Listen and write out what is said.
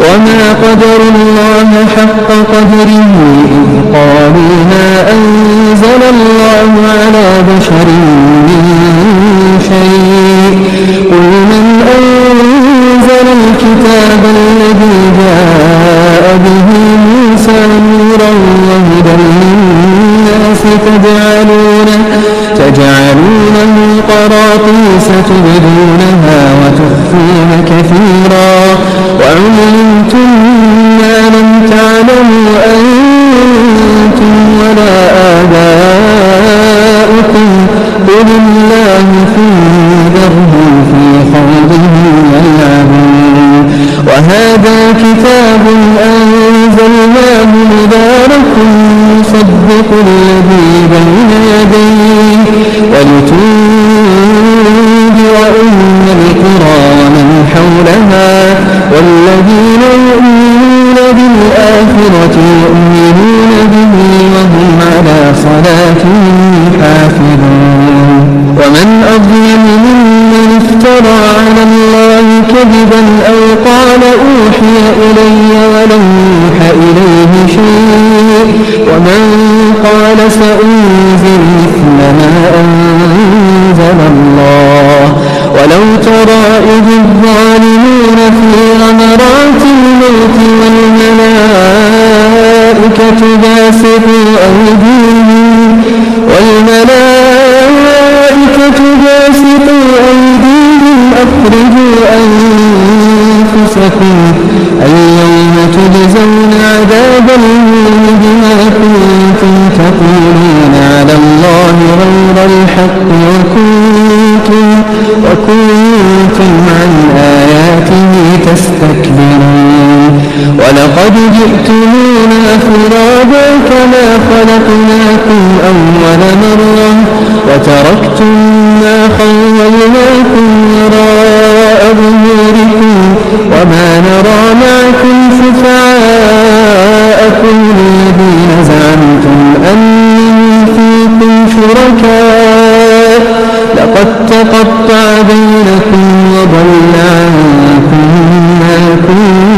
وما قدروا الله حق قدره إذ قالوا ما أنزل الله على بشر من شيء قل من أنزل الكتاب الذي جاء به موسى نورا وهدى للناس تجعلونه قراطيس تبدونها وتخفون كثيرا وعلمتم ما لم تعلموا أنتم ولا آباؤكم قل الله ذرهم في خوضهم يلعبون وهذا كتاب أنزلناه مبارك مصدق الذي بين يديه ولتنذر أم القرى ومن حولها والذين يؤمنون بالآخرة يؤمنون به وهم على صلاتهم حافظون ومن أظلم ممن افترى على الله كذبا أو قال أوحي إلي ولم يوحى إليه شيء ومن قال سأنزل مثل ما أنزل الله ولو ترى إذ الظالمون في غمرات الموت والملائكة باسطوا أيديهم أخرجوا أنفسكم اليوم تجزون عذاب الهون بما كنتم تقولون على الله غير الحق وكنتم عن آياته تستكبرون ولقد جئتمونا فرادا كما خلقناكم أول مرة وتركتم ما خولناكم وراء ظهوركم وما نرى معكم شفعاءكم الذين زعمتم أنهم فيكم شركاء لقد تقطع بينكم وضل عنكم ما كنتم